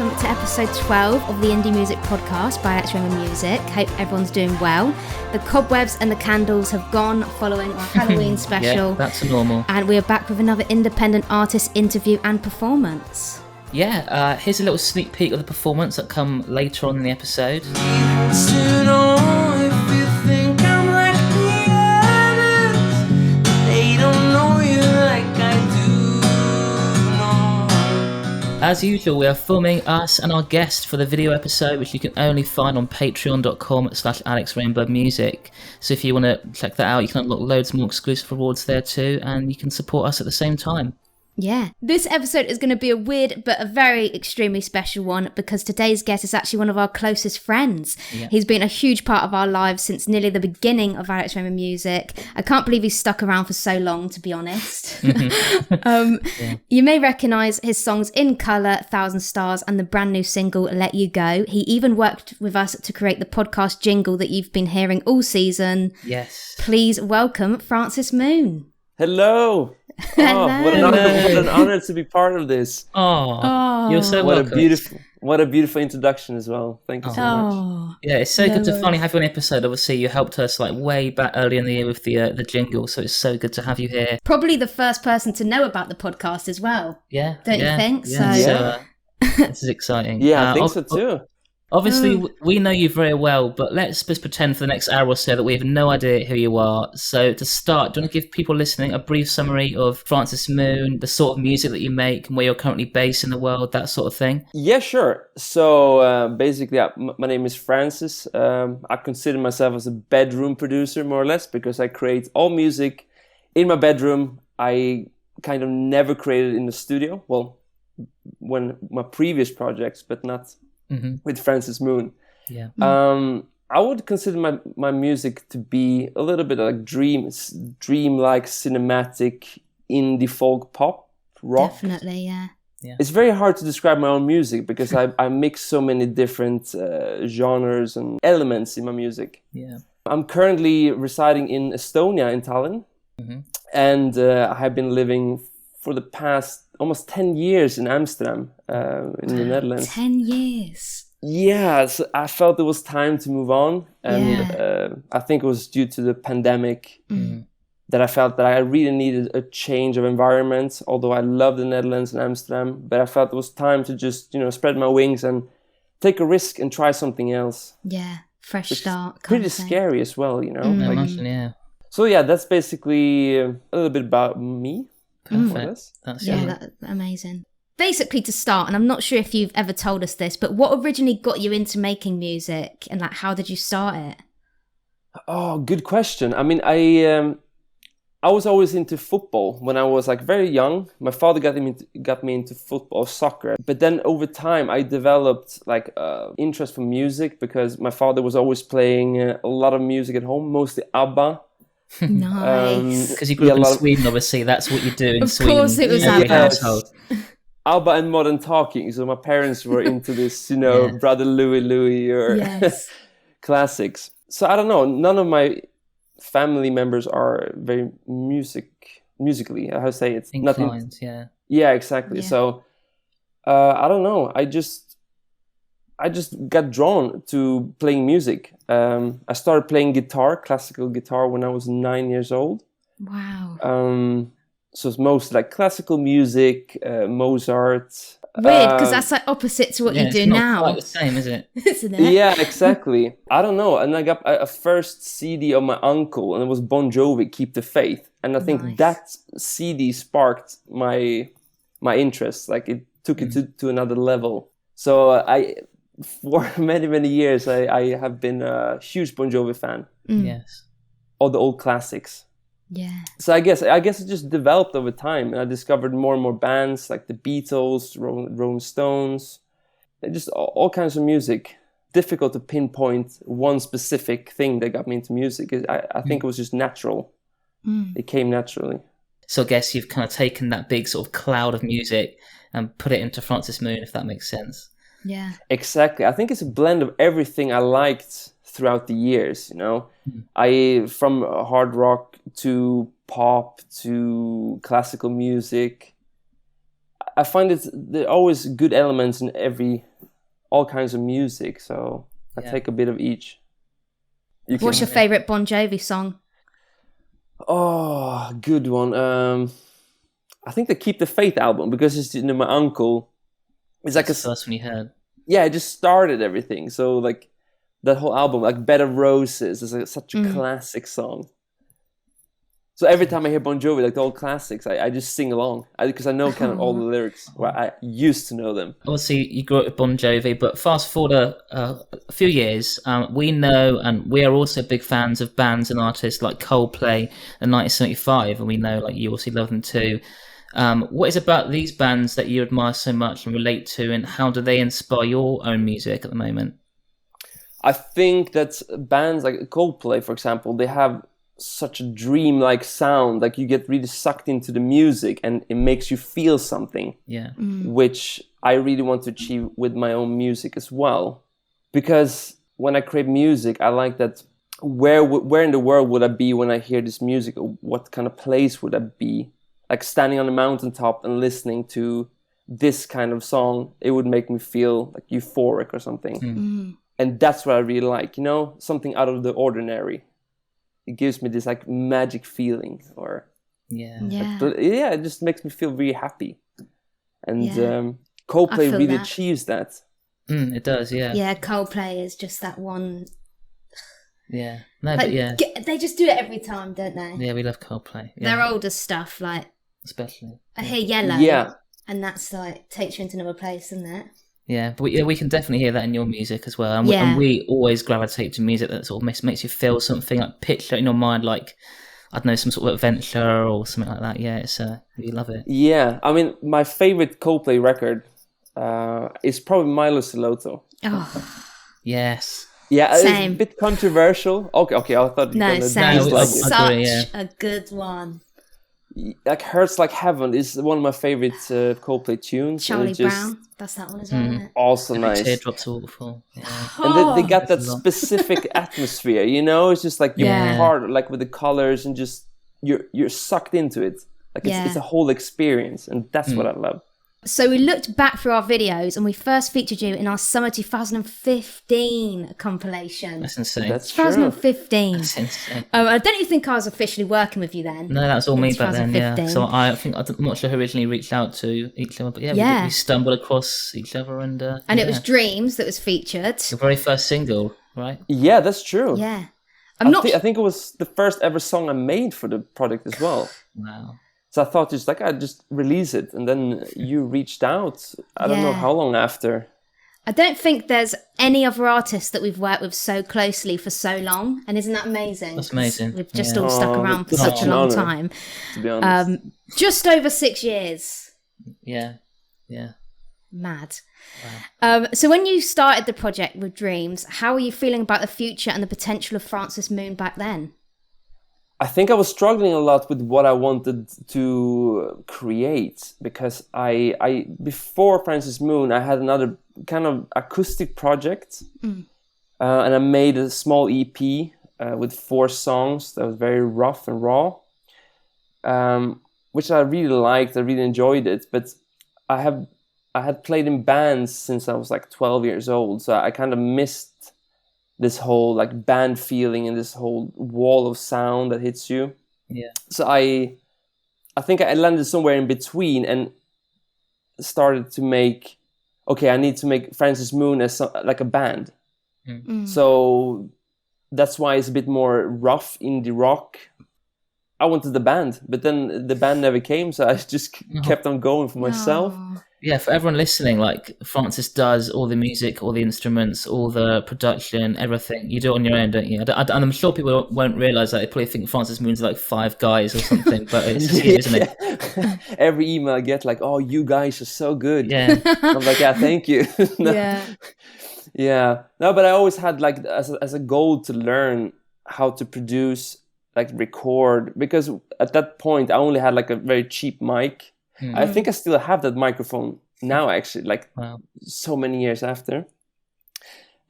welcome to episode 12 of the Indie Music Podcast by alexrainbirdMusic. Hope everyone's doing well. The cobwebs and the candles have gone following our Halloween special. Yeah, that's normal. And we are back with another independent artist interview and performance. Yeah, here's a little sneak peek of the performance that come later on in the episode. As usual, we are filming us and our guest for the video episode, which you can only find on patreon.com/alexrainbirdmusic. So if you want to check that out, you can unlock loads more exclusive rewards there too, and you can support us at the same time. Yeah. This episode is going to be a weird but a very extremely special one because today's guest is actually one of our closest friends. Yeah. He's been a huge part of our lives since nearly the beginning of Alex Rainbow Music. I can't believe he's stuck around for so long, to be honest. You may recognise his songs In Colour, 1,000 Stars and the brand new single Let You Go. He even worked with us to create the podcast jingle that you've been hearing all season. Yes. Please welcome Francis Moon. Hello. Hello. What an honor to be part of this. Oh, you're so welcome. What a beautiful introduction as well. Thank you so much. Yeah, it's so good to finally have you on the episode. Obviously, you helped us like way back early in the year with the jingle, so it's so good to have you here. Probably the first person to know about the podcast as well. Yeah, don't you think? Yeah. So this is exciting. Yeah, I think so too. Obviously, we know you very well, but let's just pretend for the next hour or so that we have no idea who you are. So to start, do you want to give people listening a brief summary of Francis Moon, the sort of music that you make, and where you're currently based in the world, that sort of thing? Yeah, sure. So basically, my name is Francis. I consider myself as a bedroom producer, more or less, because I create all music in my bedroom. I kind of never created in the studio. Well, when my previous projects, but not... with Francis Moon. Yeah. I would consider my music to be a little bit like dream-like cinematic indie folk pop rock. Definitely, yeah. It's very hard to describe my own music because I mix so many different genres and elements in my music. Yeah. I'm currently residing in Estonia, in Tallinn, and I have been living for the past almost 10 years in Amsterdam, in the Netherlands. 10 years. Yeah, so I felt it was time to move on. And I think it was due to the pandemic that I felt that I really needed a change of environment, although I love the Netherlands and Amsterdam. But I felt it was time to just, spread my wings and take a risk and try something else. Yeah, fresh start. Pretty scary as well, I imagine, yeah. So yeah, that's basically a little bit about me. Perfect. That's amazing. Basically, to start, and I'm not sure if you've ever told us this, but what originally got you into making music, and how did you start it? Oh, good question. I mean, I was always into football when I was very young. My father got me into football, soccer, but then over time I developed interest for music because my father was always playing a lot of music at home, mostly ABBA. Nice. Because you grew up in Sweden, obviously, that's what you do in Sweden. Of course it was every ABBA. household. ABBA and Modern Talking. So my parents were into this, Brother Louie or classics. So I don't know. None of my family members are very musically. How to say it? Inclined, Yeah, exactly. Yeah. So I don't know. I just got drawn to playing music. I started playing classical guitar, when I was 9 years old. Wow. So it's mostly classical music, Mozart. Weird, because that's opposite to what you do now. It's not quite the same, is it? Isn't it? Yeah, exactly. I don't know. And I got a first CD of my uncle, and it was Bon Jovi, Keep the Faith. And I think that CD sparked my interest. It took it to another level. So for many, many years, I have been a huge Bon Jovi fan. Yes. All the old classics. Yeah. So I guess it just developed over time, and I discovered more and more bands like the Beatles, Rolling Stones, and just all kinds of music. Difficult to pinpoint one specific thing that got me into music. I think it was just natural. It came naturally. So I guess you've kind of taken that big sort of cloud of music and put it into Francis Moon, if that makes sense. Yeah. Exactly. I think it's a blend of everything I liked throughout the years, from hard rock to pop to classical music. I find there are always good elements in all kinds of music, so I take a bit of each. What's your favorite Bon Jovi song? Oh, good one. I think the Keep the Faith album, because it's my uncle. It's like the first one you heard. Yeah, it just started everything. So like that whole album, like Bed of Roses, is like such a classic song. So every time I hear Bon Jovi, like the old classics, I just sing along because I know kind of all the lyrics. Well, I used to know them. Obviously, you grew up with Bon Jovi, but fast forward a few years, we know, and we are also big fans of bands and artists like Coldplay and 1975, and we know like you also love them too. What is it about these bands that you admire so much and relate to, and how do they inspire your own music at the moment? I think that bands like Coldplay, for example, they have such a dreamlike sound. Like you get really sucked into the music and it makes you feel something. Yeah. Which I really want to achieve with my own music as well. Because when I create music, I like that where in the world would I be when I hear this music? Or what kind of place would I be? Like standing on a mountaintop and listening to this kind of song, it would make me feel like euphoric or something. And that's what I really like, something out of the ordinary. It gives me this like magic feeling, or it just makes me feel really happy. And Coldplay really achieves that. It does, yeah. Yeah, Coldplay is just that one. Yeah, no, like, but yeah, they just do it every time, don't they? Yeah, we love Coldplay. Yeah. Their older stuff, like especially. I hear Yellow, and that's like takes you into another place, isn't it? Yeah, but we can definitely hear that in your music as well. And we always gravitate to music that sort of makes you feel something, like picture in your mind, like, I don't know, some sort of adventure or something like that. Yeah, it's we love it. Yeah, I mean, my favorite Coldplay record is probably Milo Salotto. Oh. Yes. Yeah, same. It's a bit controversial. Okay, I thought you were going to such agree, yeah. a good one. Like Hurts Like Heaven is one of my favorite Coldplay tunes. Charlie Brown, that's that one as well, isn't it? Also nice. Teardrops Waterfall. Yeah. And they got that specific atmosphere, it's just like you're part, like with the colors, and just you're sucked into it. Like it's a whole experience, and that's what I love. So we looked back through our videos and we first featured you in our summer 2015 compilation. That's insane. That's 2015. True. That's insane. I don't even think I was officially working with you then. No, that was all me back then, yeah. So I'm not sure who originally reached out to each other, but we stumbled across each other. And it was Dreams that was featured. Your very first single, right? Yeah, that's true. Yeah. I think it was the first ever song I made for the project as well. Wow. So I thought I'd just release it, and then you reached out. I don't know how long after. I don't think there's any other artist that we've worked with so closely for so long, and isn't that amazing? That's amazing. We've just all stuck around for such a long time. To be honest. Just over 6 years. Yeah. Mad. Wow. So when you started the project with Dreams, how were you feeling about the future and the potential of Francis Moon back then? I think I was struggling a lot with what I wanted to create, because I before Francis Moon, I had another kind of acoustic project, and I made a small EP with 4 songs that was very rough and raw, which I really liked. I really enjoyed it, but I had played in bands since I was like 12 years old, so I kind of missed this whole like band feeling and this whole wall of sound that hits you. Yeah. So I think I landed somewhere in between and started to make, I need to make Francis Moon as like a band. So that's why it's a bit more rough indie rock. I wanted the band, but then the band never came, so I just kept on going for myself. Yeah, for everyone listening, like Francis does all the music, all the instruments, all the production, everything. You do it on your own, don't you? And I'm sure people won't realise that. They probably think Francis Moon's like 5 guys or something, but it's just you, isn't it? Every email I get like, "Oh, you guys are so good." Yeah. I'm like, "Yeah, thank you." No. Yeah. Yeah. No, but I always had like as a goal to learn how to produce, like record, because at that point I only had like a very cheap mic. I think I still have that microphone now, actually, like so many years after.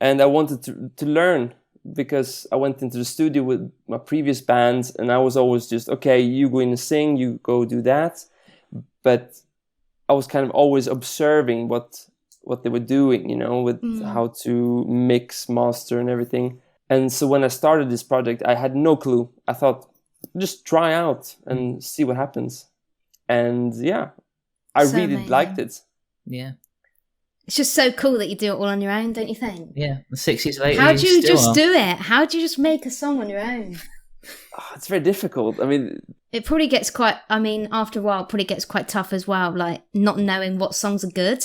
And I wanted to learn, because I went into the studio with my previous bands, and I was always just, okay, you go in and sing, you go do that. But I was kind of always observing what they were doing, you know, with how to mix, master, and everything. And so when I started this project, I had no clue. I thought, just try out and see what happens. And yeah, I So really amazing. liked it. Yeah. It's just so cool that you do it all on your own, don't you think? Yeah. 6 years later. How do you still just are. do it? How do you just make a song on your own? Oh, it's very difficult. I mean, It probably gets quite, I mean, after a while, it probably gets quite tough as well, like not knowing what songs are good.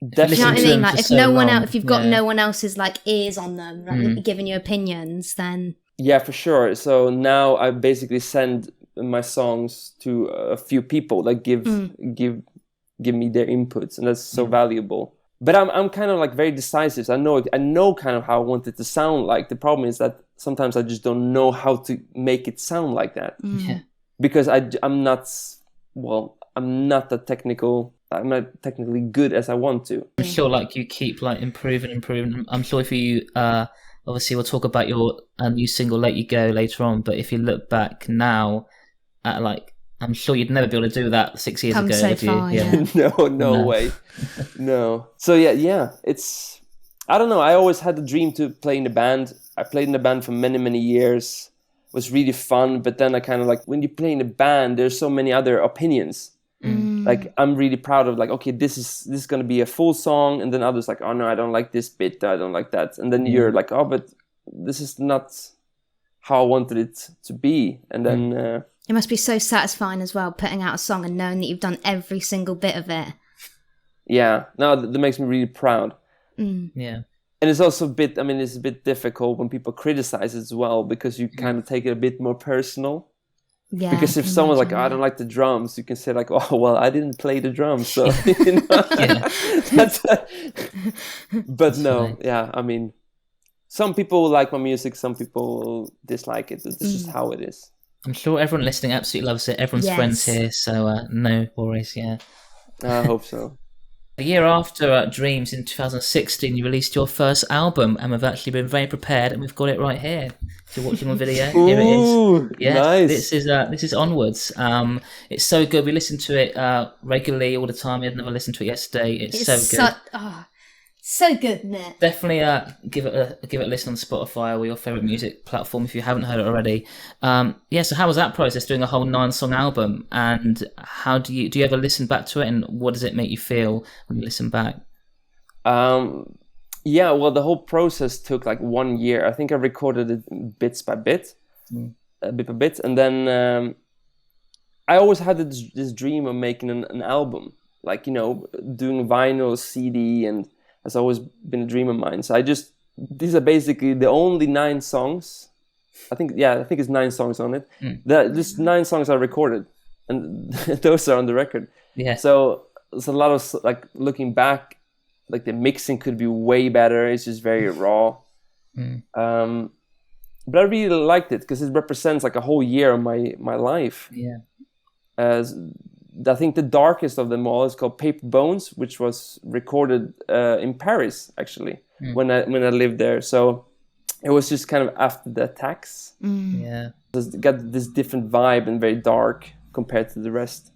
Do you know definitely. what I to mean? them Like for if so no one long, else, if you've got yeah. no one else's like ears on them, like giving you opinions, then Yeah, for sure. So now I basically send my songs to a few people that give me their inputs, and that's so valuable. But I'm kind of like very decisive. I know kind of how I want it to sound like. The problem is that sometimes I just don't know how to make it sound like that. Yeah. Because I'm not that technical. I'm not technically good as I want to. I'm sure like you keep like improving. I'm sure if you obviously we'll talk about your new single Let You Go later on, but if you look back now at like, I'm sure you'd never be able to do that 6 years Come ago, so would you? far, yeah. No way. No. So yeah, it's, I don't know. I always had the dream to play in a band. I played in a band for many, many years. It was really fun. But then I kind of like, when you play in a band, there's so many other opinions. Like, I'm really proud of like, okay, this is going to be a full song. And then others like, oh no, I don't like this bit. I don't like that. And then you're like, oh, but this is not how I wanted it to be. And then, it must be so satisfying as well, putting out a song and knowing that you've done every single bit of it. yeah, no, that makes me really proud. Yeah. And it's also it's a bit difficult when people criticize it as well, because you kind of take it a bit more personal. Yeah. Because if someone's like, oh, I don't like the drums, you can say like, oh, well, I didn't play the drums. So, you know, but no, yeah, I mean, some people like my music, some people dislike it. It's just how it is. I'm sure everyone listening absolutely loves it. Everyone's friends here, so no worries, yeah. I hope so. A year after Dreams in 2016, you released your first album, and we've actually been very prepared, and we've got it right here. If you're watching on video, here it is. Yes, nice. This is Onwards. It's so good. We listen to it regularly all the time. We had never listened to it yesterday. It's so good. So good, isn't it? Definitely give it a listen on Spotify or your favorite music platform if you haven't heard it already. So how was that process, doing a whole 9-song album, and how do you ever listen back to it, and what does it make you feel when you listen back? Yeah, well, the whole process took like 1 year. I think I recorded it bits by bit, bit by bit, and then I always had this dream of making an album, like, you know, doing vinyl, CD, and has always been a dream of mine. So these are basically the only 9 songs. I think it's 9 songs on it. Just 9 songs I recorded, and those are on the record. Yeah. So there's a lot of like looking back, like the mixing could be way better. It's just very raw. But I really liked it because it represents like a whole year of my life. Yeah. I think the darkest of them all is called Paper Bones, which was recorded in Paris, actually, when I lived there. So it was just kind of after the attacks. Yeah. It's got this different vibe and very dark compared to the rest.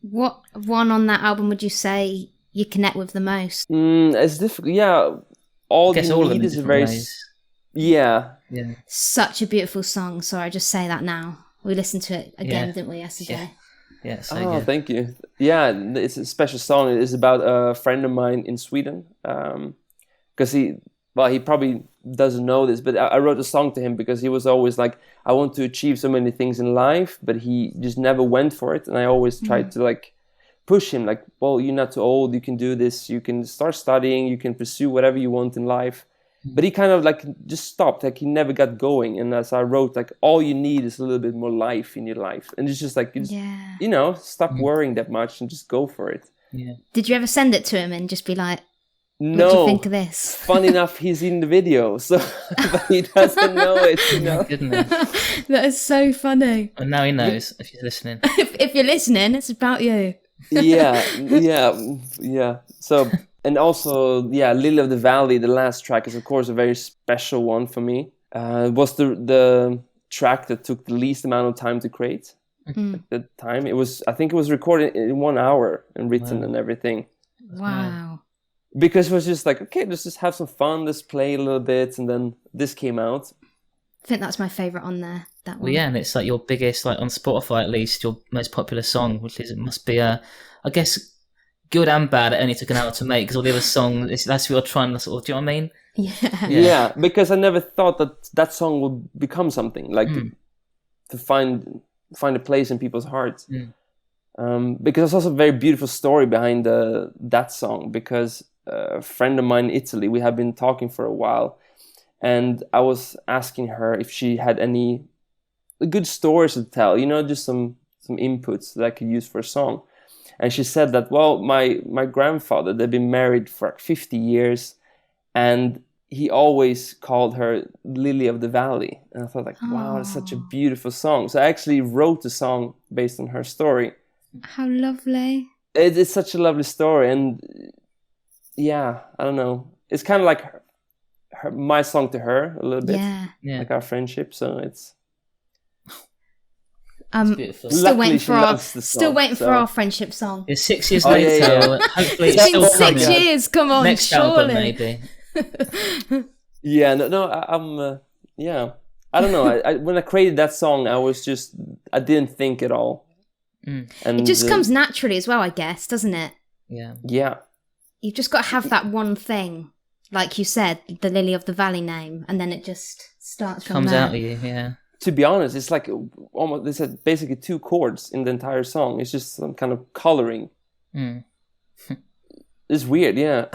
What one on that album would you say you connect with the most? It's difficult. Yeah, all of you them need is a very ways. Yeah. Such a beautiful song. Sorry, I just say that now. We listened to it again, didn't we, yesterday? Yeah, so good. Thank you. Yeah, it's a special song. It is about a friend of mine in Sweden. Because he probably doesn't know this, but I wrote a song to him because he was always like, I want to achieve so many things in life, but he just never went for it. And I always tried to like push him, like, well, you're not too old, you can do this, you can start studying, you can pursue whatever you want in life. But he kind of like just stopped, like he never got going. And as I wrote, like, all you need is a little bit more life in your life. And it's just like, you know, stop worrying that much and just go for it. Yeah. Did you ever send it to him and just be like, no. What do you think of this? Funny enough, he's in the video, so but he doesn't know it, you know. Oh, goodness. That is so funny. And now he knows if he's listening. if you're listening, it's about you. Yeah. So, and also, Lily of the Valley, the last track, is of course a very special one for me. It was the track that took the least amount of time to create. at the time. I think it was recorded in 1 hour and written and everything. Wow. Because it was just like, okay, let's just have some fun, let's play a little bit, and then this came out. I think that's my favourite on there, that one. Well, yeah, and it's like your biggest, like on Spotify at least, your most popular song, which is, it must be, I guess, good and bad. It only took an hour to make, because all the other songs, that's what you're trying to sort of, do you know what I mean? Yeah, because I never thought that song would become something, like to find a place in people's hearts. Because there's also a very beautiful story behind that song, because a friend of mine in Italy, we have been talking for a while, and I was asking her if she had any good stories to tell, just some inputs that I could use for a song. And she said that, well, my grandfather, they've been married for like 50 years, and he always called her Lily of the Valley. And I thought like, wow, that's such a beautiful song. So I actually wrote a song based on her story. How lovely. It's such a lovely story. And yeah, I don't know. It's kind of like my song to her a little bit. Yeah. Like our friendship. So it's beautiful. Still waiting for our friendship song. It's 6 years later. Yeah. Hopefully it's been still 6 years. Come on, next surely. album maybe. Yeah, no, I'm I don't know. I when I created that song, I didn't think at all. And it just comes naturally as well, I guess, doesn't it? Yeah. You've just got to have that one thing, like you said, the Lily of the Valley name, and then it just starts from comes there. out of you. Yeah. To be honest, it's like almost they said basically 2 chords in the entire song. It's just some kind of coloring. It's weird, yeah.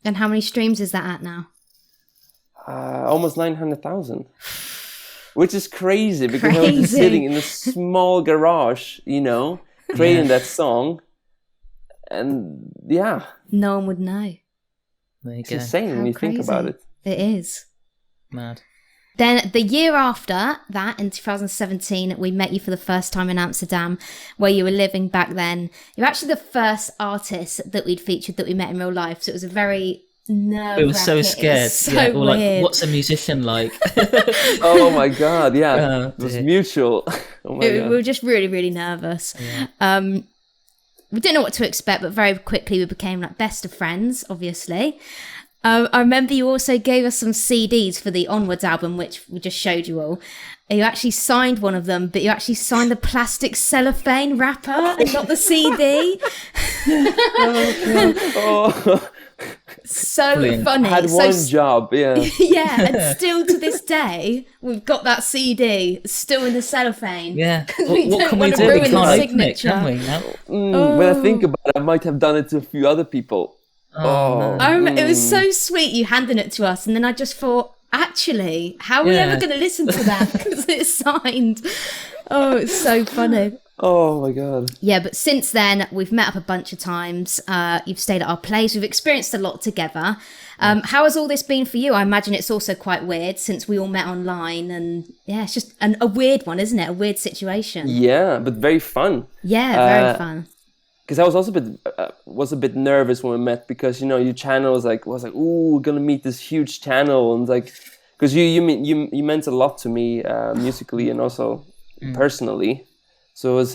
And how many streams is that at now? Almost 900,000. Which is crazy, because I was just sitting in a small garage, creating that song. And yeah. No one would know. There you It's go. insane when you think about it. It is. Mad. Then the year after that, in 2017, we met you for the first time in Amsterdam, where you were living back then. You're actually the first artist that we'd featured that we met in real life. So it was a very nerve-wracking. We were so scared. So yeah, or like, weird. what's a musician like? Oh my god, yeah. Oh, it was mutual. Oh my god. We were just really, really nervous. Yeah. We didn't know what to expect, but very quickly we became like best of friends, obviously. I remember you also gave us some CDs for the Onwards album, which we just showed you all. You actually signed one of them, but you actually signed the plastic cellophane wrapper and not the CD. So Brilliant. funny. I had one job, yeah. Yeah, and still to this day, we've got that CD still in the cellophane. Yeah. We What don't can we want to do? We ruin can't the open it, can we? signature. No? When I think about it, I might have done it to a few other people. No. It was so sweet you handing it to us, and then I just thought, actually, how are we ever going to listen to that because it's signed? Oh, it's so funny. Oh my god. Yeah, but since then we've met up a bunch of times. You've stayed at our place. We've experienced a lot together. How has all this been for you? I imagine it's also quite weird since we all met online, and yeah, it's just a weird one, isn't it? A weird situation. Yeah, but very fun. Yeah, very fun. Because I was also a bit nervous when we met, because your channel was like, ooh, we're gonna meet this huge channel, and like, because you meant a lot to me musically and also personally, so it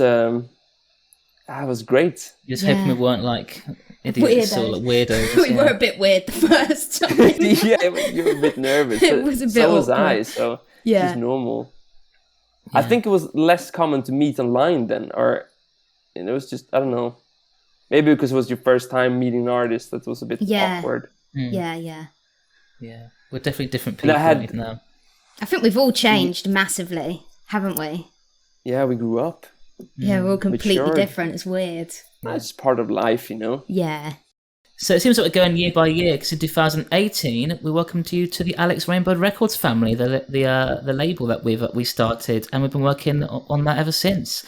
was great. Just hoping we weren't like idiots or like weirdos. We were a bit weird the first time. Yeah, you were a bit nervous. It was a bit so was awkward. I. So it's just normal. Yeah. I think it was less common to meet online then, or it was just, I don't know. Maybe because it was your first time meeting an artist, that was a bit awkward. Yeah. Yeah, we're definitely different people now. I think we've all changed massively, haven't we? Yeah, we grew up. Yeah, we're all completely Matured. different. It's weird. It's part of life, Yeah. So it seems like we're going year by year, because in 2018 we welcomed you to the Alex Rainbird Records family, the label that we started, and we've been working on that ever since.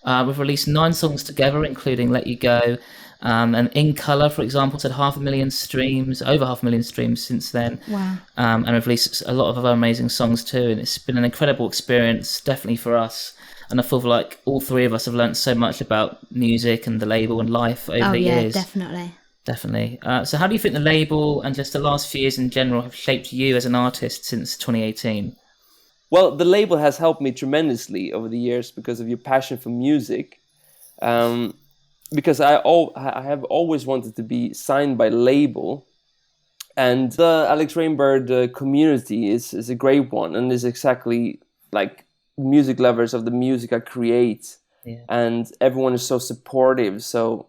We've released 9 songs together, including Let You Go, and In Colour, for example, had over 500,000 streams since then. Wow. And we've released a lot of other amazing songs too, and it's been an incredible experience, definitely for us. And I feel like all 3 of us have learned so much about music and the label and life over the years. Definitely. So how do you think the label and just the last few years in general have shaped you as an artist since 2018? Well, the label has helped me tremendously over the years because of your passion for music. Because I have always wanted to be signed by a label. And the Alex Rainbird community is a great one, and is exactly like music lovers of the music I create. Yeah. And everyone is so supportive. So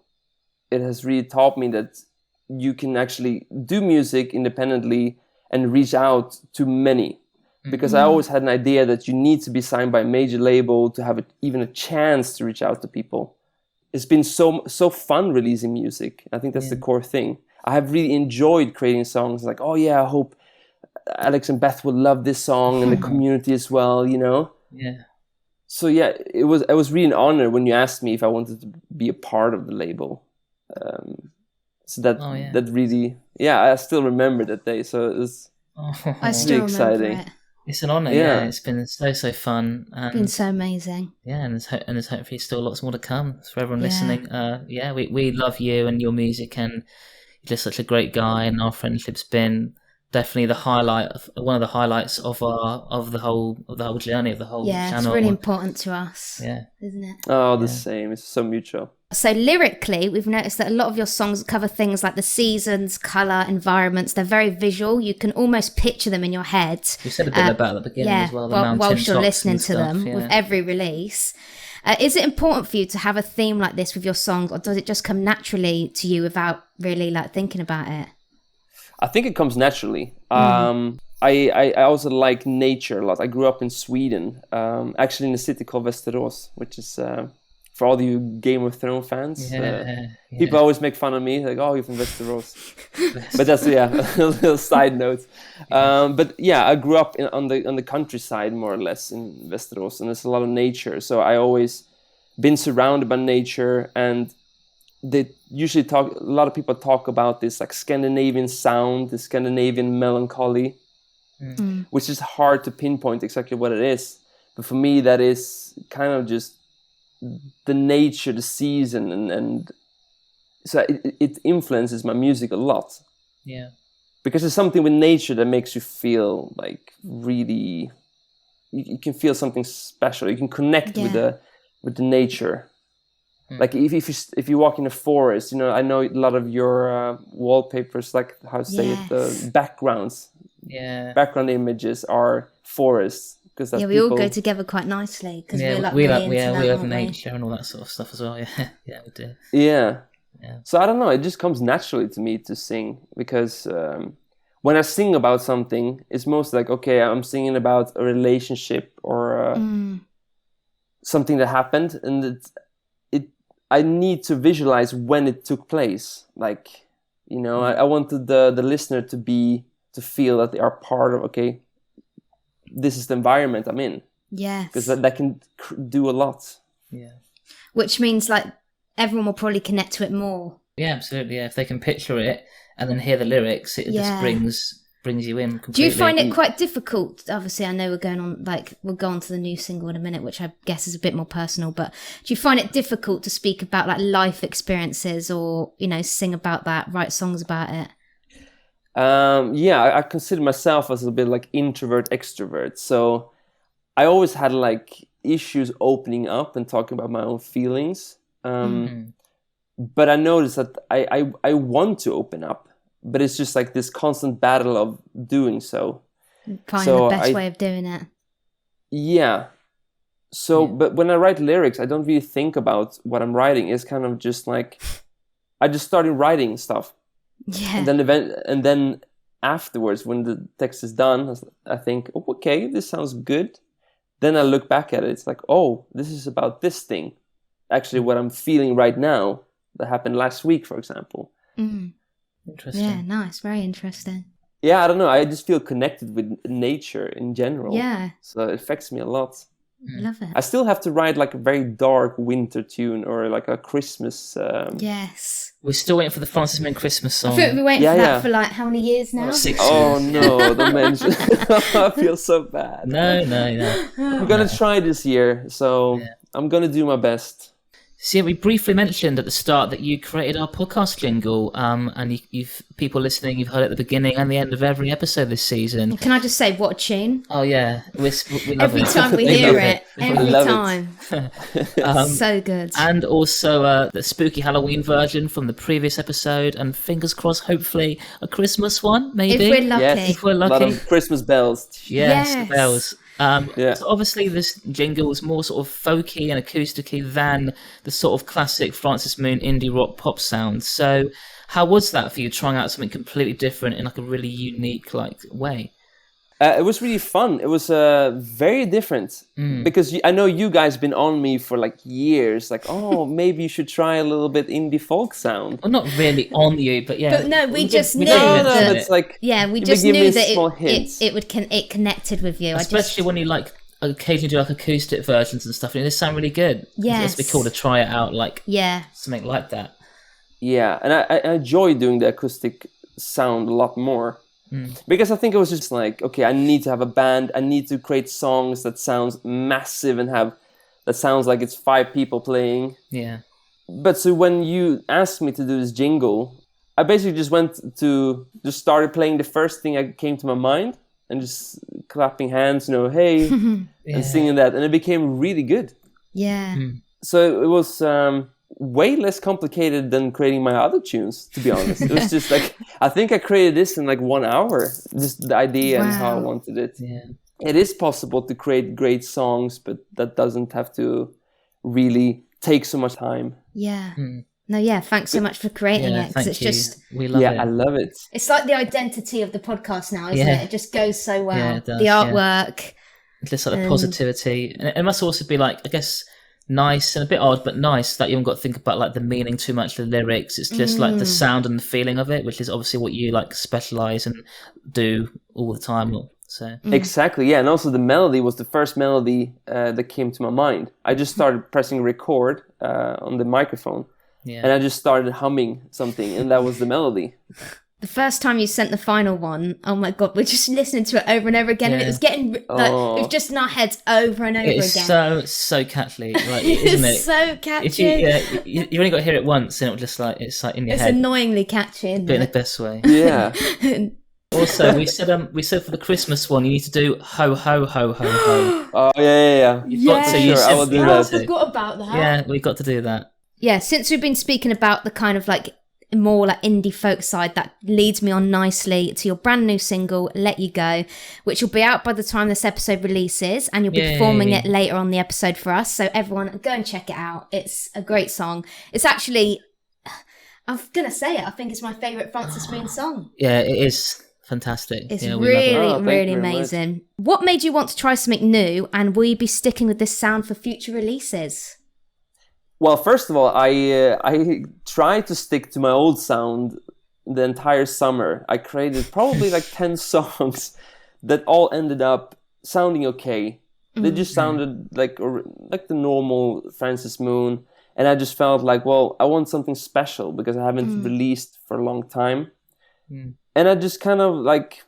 it has really taught me that you can actually do music independently and reach out to many. Because I always had an idea that you need to be signed by a major label to have even a chance to reach out to people. It's been so fun releasing music. I think that's the core thing. I have really enjoyed creating songs like, oh yeah, I hope Alex and Beth will love this song and the community as well, you know? Yeah. So yeah, it was really an honor when you asked me if I wanted to be a part of the label. So that really, I still remember that day. So it was I still really exciting. remember it. It's an honour, yeah. It's been so fun. And, it's been so amazing. Yeah, and there's hopefully still lots more to come for everyone listening. We love you and your music, and you're just such a great guy, and our friendship's been definitely one of the highlights of the whole journey of the whole channel. Yeah, it's really important to us, isn't it? Oh, the same. It's so mutual. So lyrically, we've noticed that a lot of your songs cover things like the seasons, colour, environments. They're very visual. You can almost picture them in your head. You said a bit about at the beginning as well. Whilst you're listening to them with every release. Is it important for you to have a theme like this with your songs, or does it just come naturally to you without really like thinking about it? I think it comes naturally. I also like nature a lot. I grew up in Sweden, actually in a city called Västerås, which is... for all you Game of Thrones fans, people always make fun of me, like, "Oh, you're from Västerås." But that's a little side note. But yeah, I grew up on the countryside more or less in Västerås, and there's a lot of nature. So I always been surrounded by nature, and they usually a lot of people talk about this like Scandinavian sound, the Scandinavian melancholy, which is hard to pinpoint exactly what it is. But for me, that is kind of just the nature, the season, and so it influences my music a lot. Yeah, because there's something with nature that makes you feel like really, you can feel something special. You can connect with the nature. Like if you walk in a forest, you know, I know a lot of your wallpapers, like how to say it, the backgrounds, background images are forests. We all go together quite nicely because we love nature and all that sort of stuff as well. Yeah, we do. Yeah. So I don't know. It just comes naturally to me to sing because when I sing about something, it's most like, okay, I'm singing about a relationship or something that happened, and I need to visualize when it took place. Like, you know, I wanted the listener to feel that they are part of. Okay. This is the environment I'm in. Yes. Because that can do a lot. Yeah. Which means like everyone will probably connect to it more. Yeah, absolutely. Yeah, if they can picture it and then hear the lyrics, it just brings you in completely. Do you find it quite difficult? Obviously, I know we'll go on to the new single in a minute, which I guess is a bit more personal, but do you find it difficult to speak about like life experiences or, you know, sing about that, write songs about it? I consider myself as a bit like introvert, extrovert. So I always had like issues opening up and talking about my own feelings. But I noticed that I want to open up, but it's just like this constant battle of doing so. Finding the best way of doing it. Yeah. So, but when I write lyrics, I don't really think about what I'm writing. It's kind of just like, I just started writing stuff. Yeah. And then afterwards, when the text is done, I think, oh, okay, this sounds good. Then I look back at it. It's like, oh, this is about this thing. Actually, what I'm feeling right now that happened last week, for example. Interesting. Yeah, nice. Very interesting. Yeah, I don't know. I just feel connected with nature in general. Yeah. So it affects me a lot. Love it. I still have to write like a very dark winter tune or like a Christmas. Yes. We're still waiting for the Francis Moon Christmas song. I think we've been waiting for that for like how many years now? 6 years. Oh no, the mention. I feel so bad. No. I'm gonna try this year, so I'm gonna do my best. So yeah, we briefly mentioned at the start that you created our podcast jingle, and you've people listening, you've heard at the beginning and the end of every episode this season. Can I just say, what a tune? Oh yeah, we love Every it. time we hear it, every love time. So good. And also the spooky Halloween version from the previous episode, and fingers crossed, hopefully a Christmas one, maybe. If we're lucky. Yes. If we're A lot lucky. of Christmas bells. Yes, Yes. the bells. Yeah. So obviously this jingle is more sort of folky and acousticy than the sort of classic Francis Moon indie rock pop sound. So how was that for you, trying out something completely different in like a really unique like way? It was really fun. It was very different because I know you guys been on me for like years. Like, oh, maybe you should try a little bit indie folk sound. Well, not really on you, but yeah. But no, we just knew did that. mention it's like We you've just been giving knew me that small hints. it connected with you. Especially when you like occasionally do like acoustic versions and stuff, and they sound really good. Yes. It'd be cool to try it out, like Yeah. something like that. Yeah, and I enjoy doing the acoustic sound a lot more. Because I think it was just like, okay, I need to have a band. I need to create songs that sounds massive and that sounds like it's 5 people playing. Yeah. But so when you asked me to do this jingle, I basically just started playing the first thing that came to my mind and just clapping hands, hey, and singing that. And it became really good. Yeah. So it was way less complicated than creating my other tunes, to be honest. It was just like, I think I created this in like 1 hour, just the idea and how I wanted it. Yeah. It is possible to create great songs, but that doesn't have to really take so much time. Yeah. No, yeah, thanks so much for creating it, because it's just... We love it. I love it. It's like the identity of the podcast now, isn't it? It just goes so well. Yeah, it does, the artwork. It's just like the positivity. And it must also be like, I guess, nice and a bit odd, but nice that you haven't got to think about like the meaning too much, the lyrics. It's just like the sound and the feeling of it, which is obviously what you like specialize and do all the time. So Exactly, yeah. And also the melody was the first melody that came to my mind. I just started pressing record on the microphone. yeah, And I just started humming something, and that was the melody. The first time you sent the final one, oh my God, we're just listening to it over and over again, and it was getting, it was just in our heads over and over again. It's so catchy, like, isn't it? It's so catchy. If you only got to hear it once, and it'll just like, it's like in your It's head. annoyingly catchy, isn't But in the it? best way. Yeah. Also, we said for the Christmas one, you need to do ho ho ho ho ho. Oh, yeah. You've got to. Sure, I will do I that. forgot about that. Yeah, we got to do that. Yeah, since we've been speaking about the kind of like more like indie folk side, that leads me on nicely to your brand new single, Let You Go, which will be out by the time this episode releases, and you'll be performing it later on the episode for us. So everyone, go and check it out. It's a great song. It's actually, I'm going to say it, I think it's my favourite Francis Moon song. Yeah, it is fantastic. It's yeah, we love it. really, Oh, thank really you very amazing. What made you want to try something new, and will you be sticking with this sound for future releases? Well, first of all, I tried to stick to my old sound the entire summer. I created probably like 10 songs that all ended up sounding okay. They just sounded like the normal Francis Moon. And I just felt like, well, I want something special because I haven't released for a long time. And I just kind of like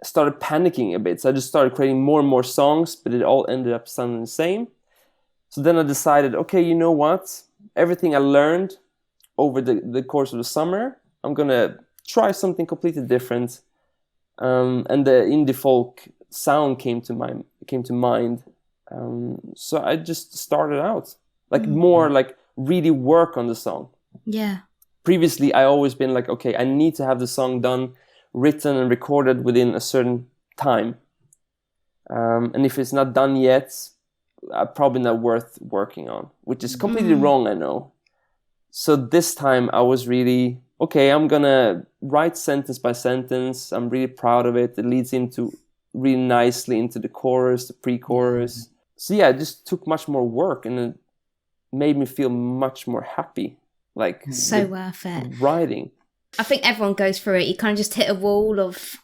started panicking a bit. So I just started creating more and more songs, but it all ended up sounding the same. So then I decided, okay, you know what? Everything I learned over the course of the summer, I'm going to try something completely different. And the indie folk sound came to mind. So I just started out. Like more like really work on the song. Yeah. Previously, I always been like, okay, I need to have the song done, written and recorded within a certain time. And if it's not done yet, probably not worth working on, which is completely wrong, I know. So this time I was really, okay, I'm gonna write sentence by sentence. I'm really proud of it. It leads into really nicely into the chorus, the pre-chorus. So yeah, it just took much more work, and it made me feel much more happy. Like So worth it. Writing. I think everyone goes through it. You kind of just hit a wall of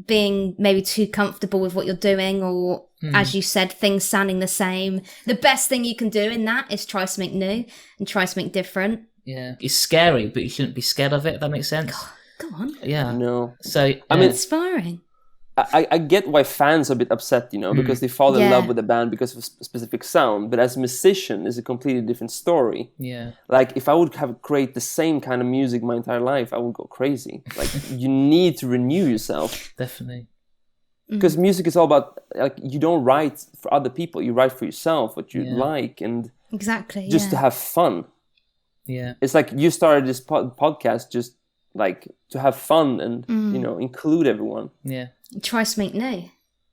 being maybe too comfortable with what you're doing, or as you said, things sounding the same. The best thing you can do in that is try something new and try something different. Yeah, it's scary, but you shouldn't be scared of it. If that makes sense. Go on. Yeah. No. So I mean, Inspiring. I get why fans are a bit upset, because they fall in love with the band because of a specific sound. But as a musician, it's a completely different story. Yeah. Like if I would create the same kind of music my entire life, I would go crazy. Like you need to renew yourself. Definitely. Because music is all about, like, you don't write for other people. You write for yourself, what you like, and exactly just to have fun. Yeah. It's like you started this podcast just like to have fun and include everyone. Yeah. Try something new.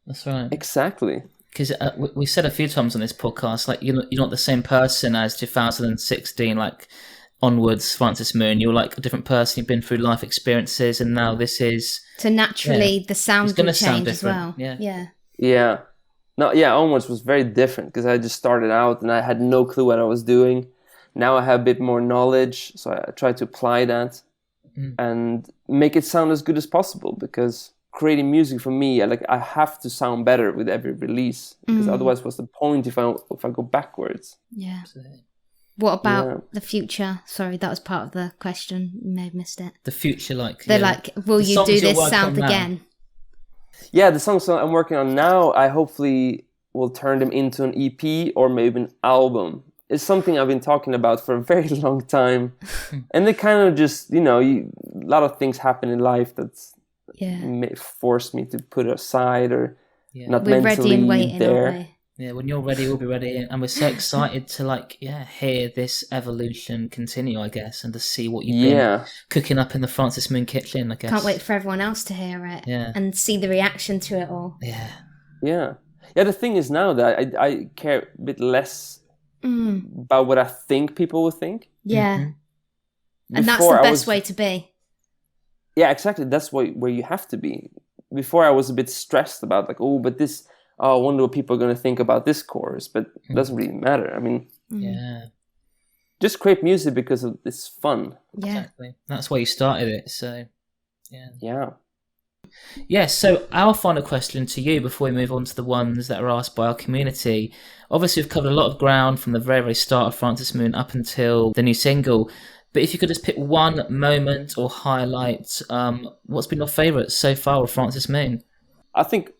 That's right. Exactly. Because we said a few times on this podcast, like you're not the same person as 2016, like onwards, Francis Moon. You're like a different person. You've been through life experiences, and now this is so naturally the sound will change as well. Yeah. No, onwards was very different because I just started out and I had no clue what I was doing. Now I have a bit more knowledge, so I try to apply that and make it sound as good as possible, because creating music for me, I have to sound better with every release, because otherwise what's the point if I go backwards? Yeah. What about the future? Sorry, that was part of the question. You may have missed it. The future, will you do this sound again? Yeah, the songs I'm working on now, I hopefully will turn them into an EP or maybe an album. It's something I've been talking about for a very long time. And they kind of just, a lot of things happen in life that's forced me to put it aside or not We're mentally ready and waiting, there. aren't we? Yeah, when you're ready, we'll be ready. And we're so excited to hear this evolution continue, I guess, and to see what you've been cooking up in the Francis Moon kitchen, I guess. Can't wait for everyone else to hear it and see the reaction to it all. Yeah. Yeah. Yeah, the thing is now that I care a bit less about what I think people will think. Yeah. Mm-hmm. And that's the best way to be. Yeah, exactly. That's where you have to be. Before I was a bit stressed about I wonder what people are going to think about this chorus, but it doesn't really matter. I mean, just create music because it's fun. Yeah. Exactly. That's why you started it. So, Yeah. Yeah, so our final question to you before we move on to the ones that are asked by our community. Obviously, we've covered a lot of ground from the very, very start of Francis Moon up until the new single. But if you could just pick one moment or highlight, what's been your favourite so far with Francis Moon? I think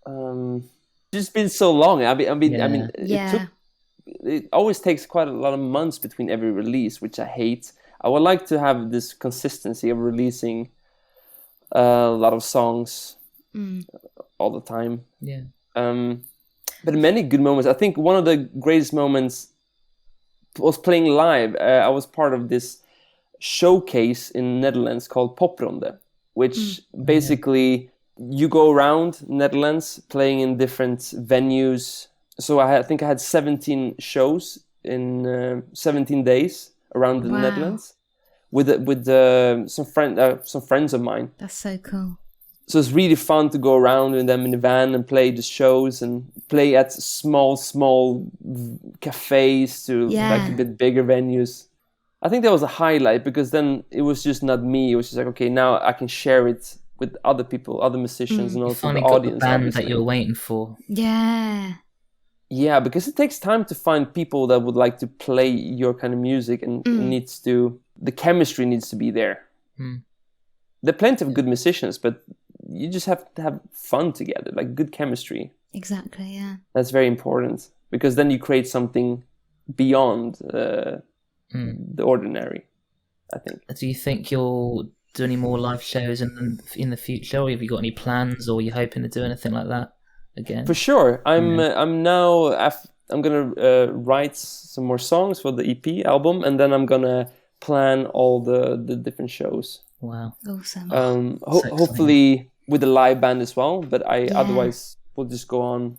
it's just been so long. It always takes quite a lot of months between every release, which I hate. I would like to have this consistency of releasing a lot of songs all the time. Yeah. But many good moments. I think one of the greatest moments was playing live. I was part of this showcase in Netherlands called Popronde, which basically you go around Netherlands playing in different venues. So I think I had 17 shows in 17 days around the Netherlands with some friends of mine. That's so cool. So it's really fun to go around with them in the van and play the shows and play at small cafes to a bit bigger venues. I think that was a highlight, because then it was just not me. It was just like, okay, now I can share it with other people, other musicians, and also the audience. Got the band that you're waiting for. Yeah. Yeah, because it takes time to find people that would like to play your kind of music, and the chemistry needs to be there. There are plenty of good musicians, but you just have to have fun together, like good chemistry. Exactly, yeah. That's very important, because then you create something beyond the ordinary, I think. Do you think you'll do any more live shows in the future, or have you got any plans, or are you hoping to do anything like that again? For sure. I'm gonna write some more songs for the EP album, and then I'm gonna plan all the different shows. Wow. Awesome. Hopefully with a live band as well, but otherwise we'll just go on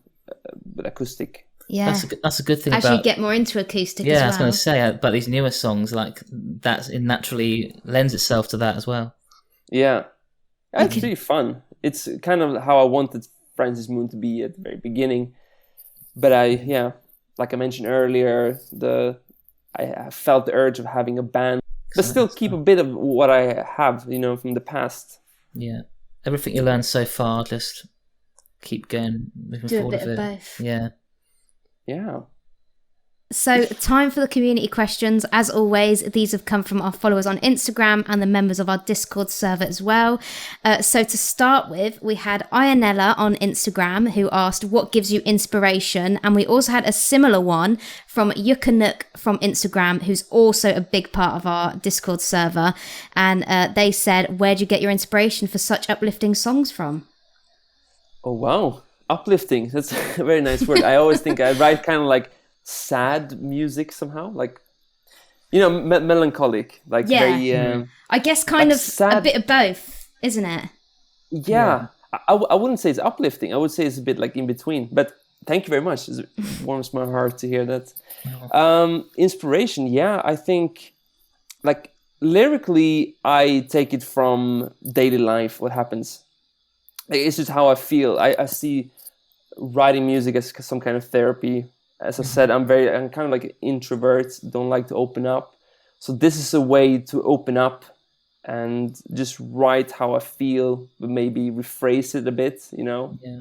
with acoustic. Yeah, that's a good thing. As you get more into acoustic, as well. I was going to say about these newer songs, like it naturally lends itself to that as well. Yeah, it's really fun. It's kind of how I wanted Francis Moon to be at the very beginning, but like I mentioned earlier, I felt the urge of having a band, but still keep a bit of what I have, from the past. Yeah, everything you learned so far, just keep going, moving forward. Do a bit of both. Yeah. Yeah. So, time for the community questions. As always, these have come from our followers on Instagram and the members of our Discord server as well. So, to start with, we had Ionella on Instagram who asked, what gives you inspiration? And we also had a similar one from Yukanuk from Instagram, who's also a big part of our Discord server. And they said, where do you get your inspiration for such uplifting songs from? Oh, wow. Uplifting. That's a very nice word. I always think I write kind of like sad music somehow, like, you know, melancholic, like very I guess kind like of sad. A bit of both, isn't it? Yeah. I wouldn't say it's uplifting. I would say it's a bit like in between, but thank you very much. It warms my heart to hear that. Inspiration, yeah, I think like lyrically I take it from daily life, what happens. Like, it's just how I feel. I see writing music as some kind of therapy. As I said, I'm kind of like an introvert, don't like to open up. So this is a way to open up and just write how I feel, but maybe rephrase it a bit, you know? Yeah.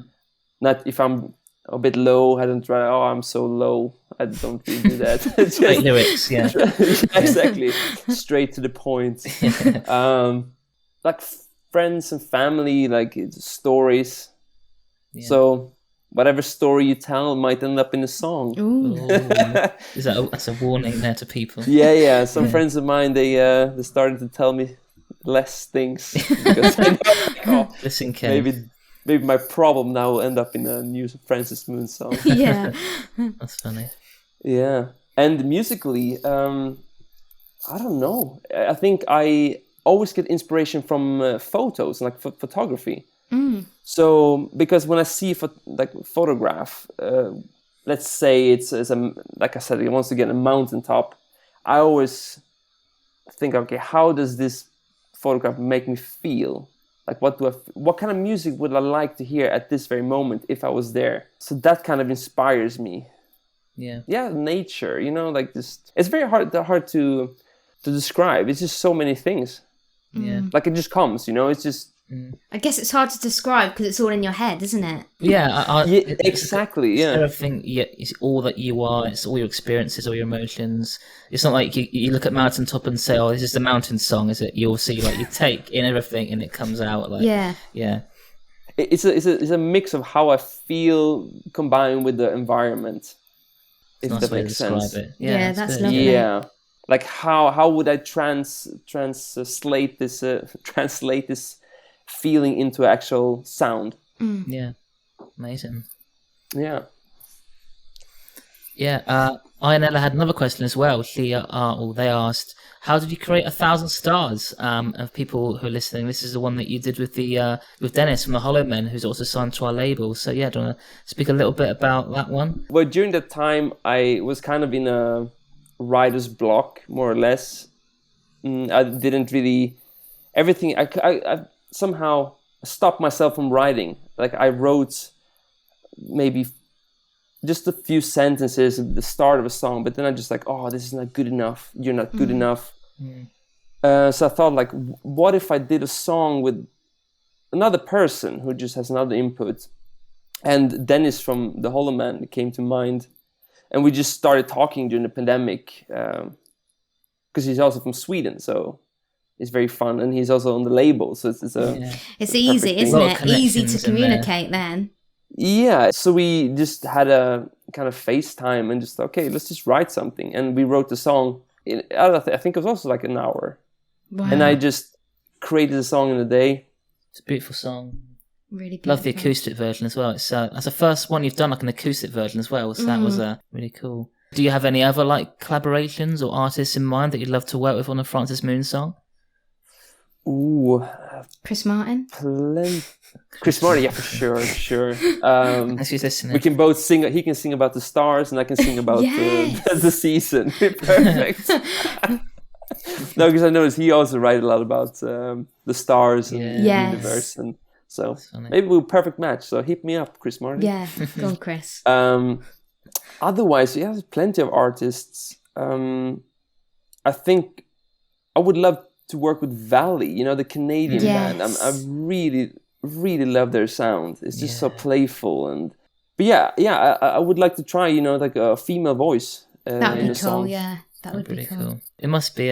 Not if I'm a bit low, I don't try, oh, I'm so low. I don't really do that. Great lyrics, yeah. Exactly. Straight to the point. Like friends and family, like stories. Yeah. So whatever story you tell might end up in a song. That's a warning there to people. Yeah. Some friends of mine, they started to tell me less things because I know, like, oh, listen carefully. Maybe my problem now will end up in a new Francis Moon song. Yeah, that's funny. Yeah, and musically, I don't know. I think I always get inspiration from photos, like photography. So, because when I see photograph, let's say it's like I said, it wants to get a mountaintop, I always think, okay, how does this photograph make me feel? Like, what kind of music would I like to hear at this very moment if I was there? So that kind of inspires me. Yeah, nature, you know, like just it's very hard to describe. It's just so many things. Yeah, like it just comes, you know. It's just. I guess it's hard to describe because it's all in your head, isn't it? Yeah, exactly. Yeah, everything. Yeah, it's all that you are. It's all your experiences, all your emotions. It's not like you look at mountaintop and say, "Oh, this is the mountain song." Is it? You'll see, like you take in everything and it comes out. Like yeah. It's a mix of how I feel combined with the environment. If that makes sense. It. Yeah, that's lovely. Yeah, like how would I translate this feeling into actual sound? Yeah, amazing. Yeah. Ionella had another question as well. They asked, how did you create 1,000 stars of people who are listening? This is the one that you did with with Dennis from the Hollow Men, who's also signed to our label. So yeah, do you want to speak a little bit about that one? Well, during that time, I was kind of in a writer's block, more or less. I didn't really everything. I somehow stopped myself from writing. Like I wrote maybe just a few sentences at the start of a song, but then I just like, oh, this is not good enough. You're not good enough. So I thought, like, what if I did a song with another person who just has another input? And Dennis from the Hollow Man came to mind, and we just started talking during the pandemic because he's also from Sweden, so it's very fun, and he's also on the label, so it's easy, isn't it? Easy to communicate then. Yeah, so we just had a kind of FaceTime and just, okay, let's just write something. And we wrote the song, I think it was also like an hour. Wow. And I just created a song in a day. It's a beautiful song. Really beautiful. Love the acoustic version as well. It's that's the first one you've done like an acoustic version as well, so that was really cool. Do you have any other like collaborations or artists in mind that you'd love to work with on a Francis Moon song? Ooh. Chris Martin? Chris Martin, yeah, for sure. She's listening. We can both sing. He can sing about the stars, and I can sing about the season. Perfect. No, because I noticed he also writes a lot about the stars and the universe, and so maybe we're a perfect match. So hit me up, Chris Martin. Yeah, go on, Chris. Otherwise, yeah, there's plenty of artists. I think I would love to work with Valley, you know, the Canadian band. I really love their sound. It's just so playful, but I would like to try, you know, like a female voice That would in be a cool. song. Yeah, that would be Pretty cool. It must be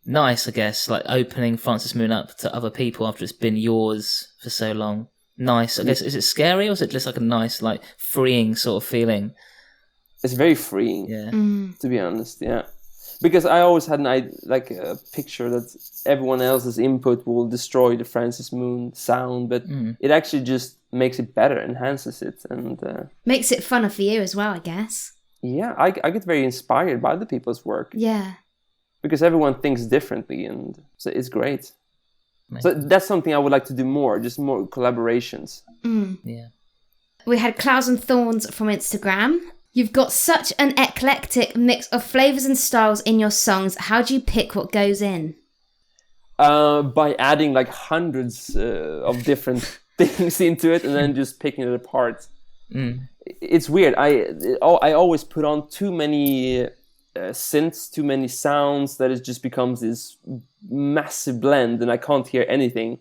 nice, I guess, like opening Francis Moon up to other people after it's been yours for so long. Nice. I guess, is it scary or is it just like a nice, like freeing sort of feeling? It's very freeing, Yeah. to be honest, yeah. Because I always had a picture that everyone else's input will destroy the Francis Moon sound, but it actually just makes it better, enhances it, and makes it funner for you as well, I guess. Yeah, I get very inspired by the people's work. Yeah. Because everyone thinks differently, and so it's great. So that's something I would like to do more, just more collaborations. Yeah. We had Clouds and Thorns from Instagram. You've got such an eclectic mix of flavours and styles in your songs. How do you pick what goes in? By adding like hundreds of different things into it and then just picking it apart. It's weird. I always put on too many synths, too many sounds, that it just becomes this massive blend and I can't hear anything.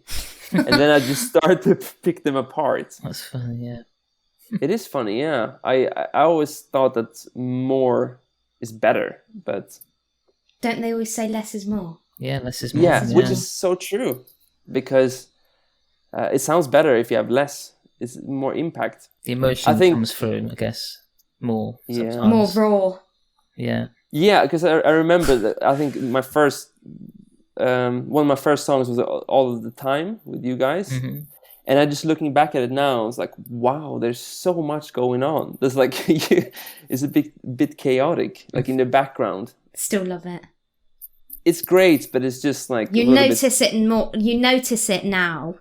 And then I just start to pick them apart. That's funny, yeah. It is funny, yeah. I always thought that more is better, but... Don't they always say less is more? Yeah, less is more. Yeah, which is so true. Because it sounds better if you have less. It's more impact. The emotion comes through, I guess, more sometimes. More raw. Yeah. Yeah, because I remember that I think my first... one of my first songs was All of the Time with you guys. Mm-hmm. And I just looking back at it now, I was like, wow, there's so much going on. There's like, it's a bit chaotic, like in the background. Still love it. It's great, but it's just like... You notice it more. You notice it now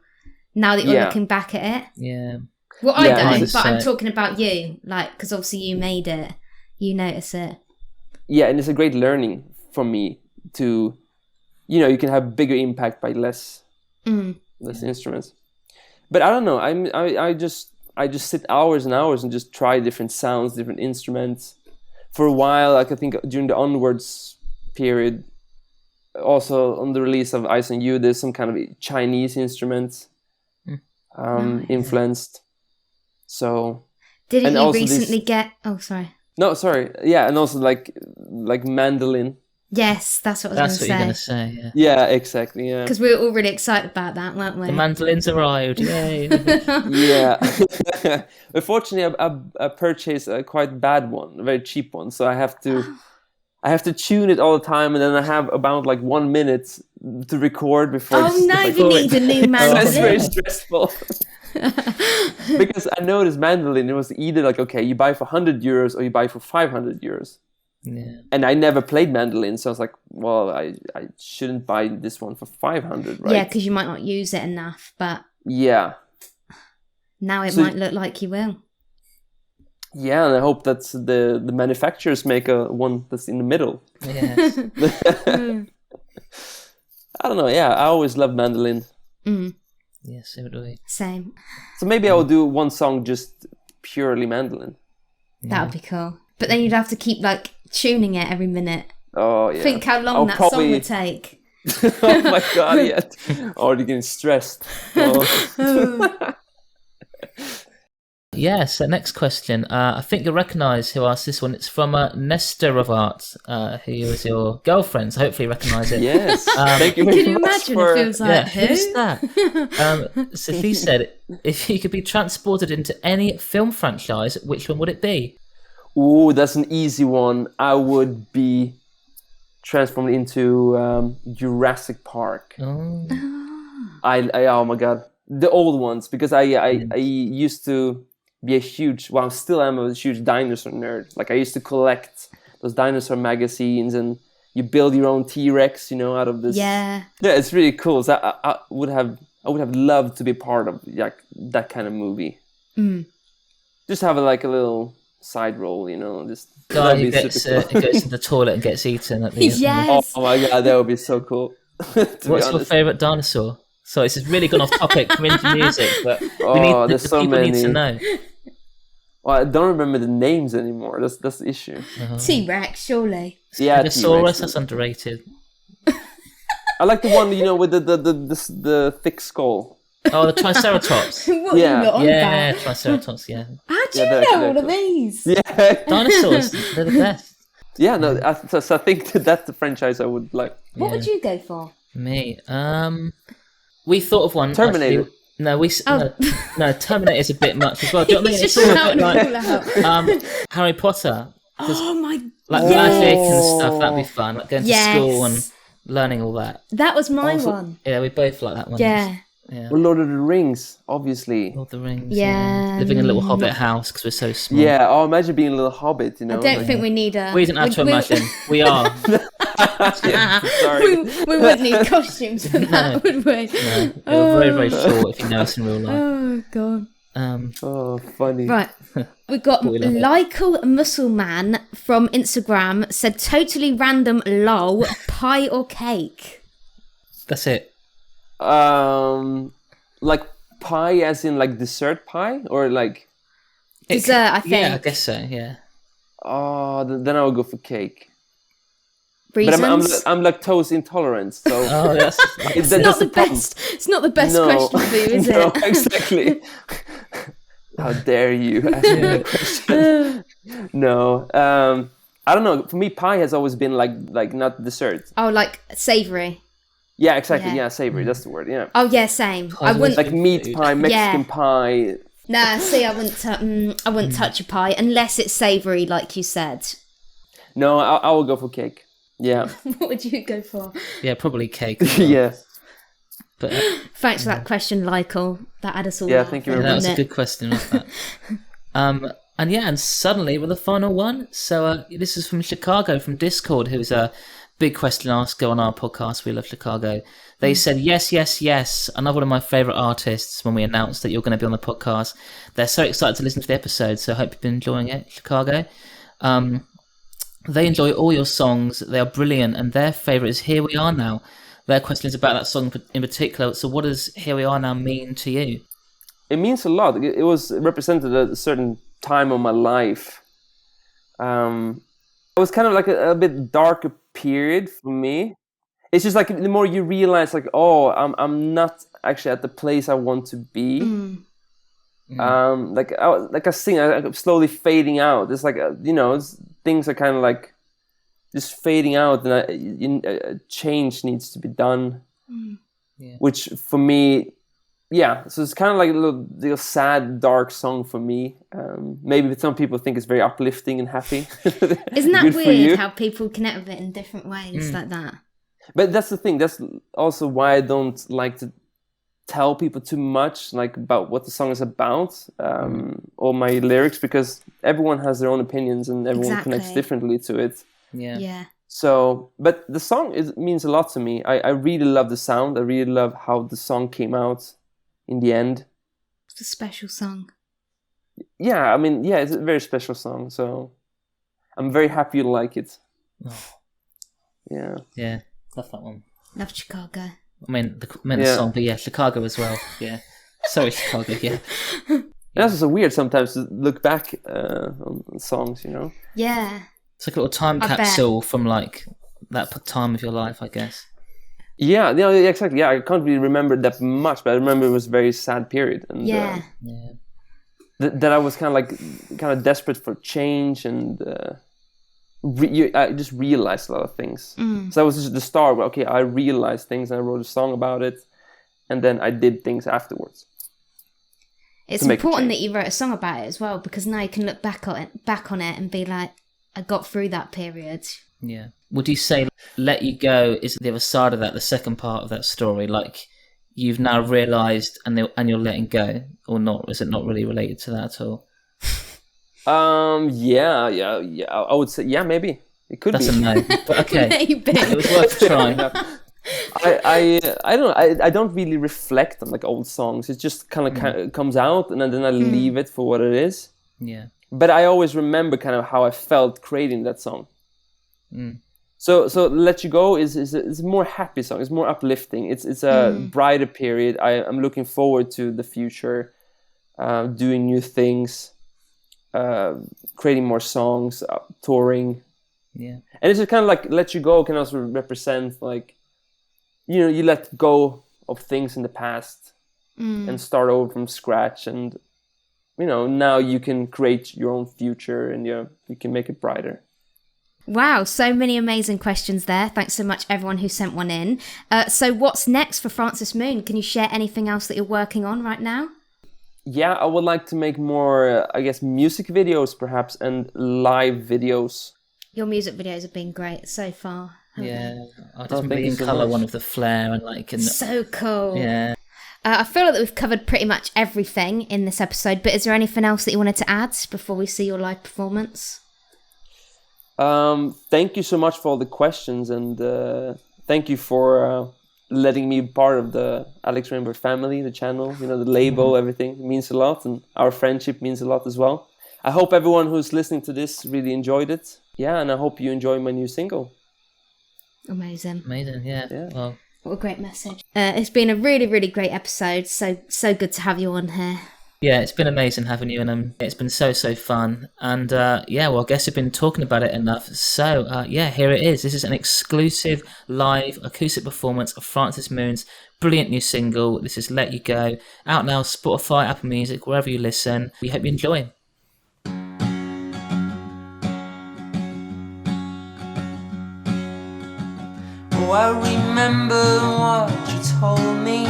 that you're looking back at it. Yeah. Well, I don't, but I'm talking about you. Like, because obviously you made it. You notice it. Yeah, and it's a great learning for me to, you can have bigger impact by less instruments. But I don't know. I just sit hours and hours and just try different sounds, different instruments. For a while, like I think during the Onwards period, also on the release of Ice on You, there's some kind of Chinese instruments influenced. So didn't you recently get? Oh, sorry. No, sorry. Yeah, and also like mandolin. Yes, that's what I was going to say. That's what you're going to say, yeah. Yeah, exactly, yeah. Because we were all really excited about that, weren't we? The mandolins arrived, yay. Yeah. Unfortunately, I purchased a quite bad one, a very cheap one, so I have to tune it all the time, and then I have about like 1 minute to record before... Oh, no, you need a new mandolin. That's very stressful. Because I noticed mandolin, it was either like, okay, you buy for 100 euros or you buy for 500 euros. Yeah. And I never played mandolin, so I was like, well, I shouldn't buy this one for 500, right? Yeah, because you might not use it enough, but... Yeah. Now it might look like you will. Yeah, and I hope that the manufacturers make one that's in the middle. Yes. I don't know, yeah, I always loved mandolin. Yes, so do we. Same. So maybe I'll do one song just purely mandolin. That would be cool. But then you'd have to keep like tuning it every minute. Oh yeah. Think how long song would take. Oh my god, yeah. Already getting stressed. Oh. Yeah, so next question. I think you'll recognise who asked this one. It's from Nestor of Art, who is your girlfriend, so hopefully you recognise it. Yes. Thank you very Can you much imagine it feels like, who's that? Sophie said, if you could be transported into any film franchise, which one would it be? Ooh, that's an easy one. I would be transformed into Jurassic Park. Oh. Oh my god, the old ones, because I used to be I still am a huge dinosaur nerd. Like I used to collect those dinosaur magazines, and you build your own T-Rex, out of this. Yeah, it's really cool. So I would have loved to be part of like that kind of movie. Just have a little side role, just guy who goes in the toilet and gets eaten at the end. Yes. Oh my god, that would be so cool. What's your favourite dinosaur? Sorry, this has really gone off topic from into music, but there's so people many. need to know. Well, I don't remember the names anymore. That's the issue. T-Rex, surely. Yeah, Stegosaurus, that's underrated. I like the one with the thick skull. Oh, the Triceratops. What Yeah. are you on Yeah, about? Triceratops, yeah. How do Yeah, you they're know actually all of cool. these? Yeah. Dinosaurs, they're the best. Yeah, no, so I think that's the franchise I would like. What would you go for? Me, we thought of one. Terminator. Actually. No, no, Terminator is a bit much as well. Do you know what I mean? He's It's just all a bit shouting like all out. Harry Potter. Oh my Like yes. magic and stuff, that'd be fun. Like going to Yes. school and learning all that. That was my Also- one. Yeah, we both like that one. Yeah. Yeah. Well, Lord of the Rings, obviously. Lord of the Rings. Yeah. Living in a little hobbit house because we're so small. Yeah, oh, imagine being a little hobbit, you know. I don't think we need a... We didn't have to imagine. We are. Yeah, sorry. we wouldn't need costumes for that, would we? No, they were very, very short if you know us in real life. Oh, God. Oh, funny. Right. We got We love it. Lykel Musselman from Instagram said totally random lol, pie or cake? That's it. Like pie as in like dessert pie? Or like... Dessert, I think. Yeah, I guess so, yeah. Oh, then I would go for cake. Reasons? But I'm lactose intolerant, so... Oh, that's... It's not the best. It's not the best question for you, is No, it? exactly. How dare you ask me that question? No, I don't know. For me, pie has always been like not dessert. Oh, like savoury. Yeah, exactly. Yeah. Yeah, savory. That's the word. Yeah, Oh yeah, same. I wouldn't. like meat pie, Mexican Yeah. pie. Nah, see, I wouldn't touch a pie unless it's savoury, like you said. No, I will go for cake. Yeah, What would you go for? Yeah, probably cake. as well. yeah. But Thanks for that question, Lykel. That had us all. Yeah, thank you very that was a didn't good question, wasn't it? And suddenly we're the final one. So this is from Chicago, from Discord, who's a big question asker on our podcast. We love Chicago. They said, yes, yes, yes. Another one of my favourite artists when we announced that you're going to be on the podcast. They're so excited to listen to the episode, so I hope you've been enjoying it, Chicago. They enjoy all your songs. They are brilliant, and their favourite is Here We Are Now. Their question is about that song in particular. So what does Here We Are Now mean to you? It means a lot. It was represented at a certain time of my life. It was kind of like a bit darker period for me. It's just like the more you realize, like, oh, I'm not actually at the place I want to be. Like I sing, I'm slowly fading out. It's like things are kind of like just fading out, and a change needs to be done. Yeah. Which for me, yeah. So it's kind of like a little sad, dark song for me. Maybe some people think it's very uplifting and happy. Isn't that Good for you. weird how people connect with it in different ways like that? But that's the thing. That's also why I don't like to tell people too much, like about what the song is about, or my lyrics, because everyone has their own opinions and everyone connects Exactly. differently to it. Yeah. Yeah. So, but the song means a lot to me. I really love the sound. I really love how the song came out in the end. It's a special song. Yeah, I mean, yeah, it's a very special song. So I'm very happy you like it. Oh. Yeah. Yeah, love that one. Love Chicago. I mean, the Yeah. song, but yeah, Chicago as well. Yeah. Sorry, Chicago, yeah. That's also weird sometimes to look back on songs, Yeah. It's like a little time I bet. capsule from like that time of your life, I guess. Yeah, exactly. Yeah, I can't really remember that much, but I remember it was a very sad period. And, Yeah. Yeah. that I was kind of desperate for change, and I just realized a lot of things. So that was just the start. Where, okay, I realized things, and I wrote a song about it, and then I did things afterwards. It's To make a important change. that you wrote a song about it as well, because now you can look back on it and be like, I got through that period. Yeah. Would you say Let You Go is the other side of that, the second part of that story? Like you've now realised and you're letting go, or not? Is it not really related to that at all? Yeah. I would say, yeah, maybe it could That's be. a no. But okay. Maybe. It was worth trying. I don't know. I don't really reflect on like old songs. It just kind of comes out, and then I leave it for what it is. Yeah. But I always remember kind of how I felt creating that song. So Let You Go is a more happy song. It's more uplifting. It's a brighter period. I'm looking forward to the future, doing new things, creating more songs, touring. Yeah. And it's just kind of like Let You Go can also represent like, you let go of things in the past, and start over from scratch. And now you can create your own future, and you can make it brighter. Wow, so many amazing questions there. Thanks so much, everyone who sent one in. So what's next for Francis Moon? Can you share anything else that you're working on right now? Yeah, I would like to make more, music videos perhaps, and live videos. Your music videos have been great so far. Yeah, I just remember in colour one of the flare and so cool. Yeah. I feel like we've covered pretty much everything in this episode, but is there anything else that you wanted to add before we see your live performance? Thank you so much for all the questions, and thank you for letting me be part of the Alex Rainbird family, the channel, the label, everything. It means a lot, and our friendship means a lot as well. I hope everyone who's listening to this really enjoyed it. Yeah, and I hope you enjoy my new single. Amazing, yeah. Well, what a great message. It's been a really, really great episode. So good to have you on here. Yeah, it's been amazing having you, and it's been so fun. And I guess we've been talking about it enough. So here it is. This is an exclusive live acoustic performance of Francis Moon's brilliant new single. This is Let You Go, out now, Spotify, Apple Music, wherever you listen. We hope you enjoy. Oh, I remember what you told me.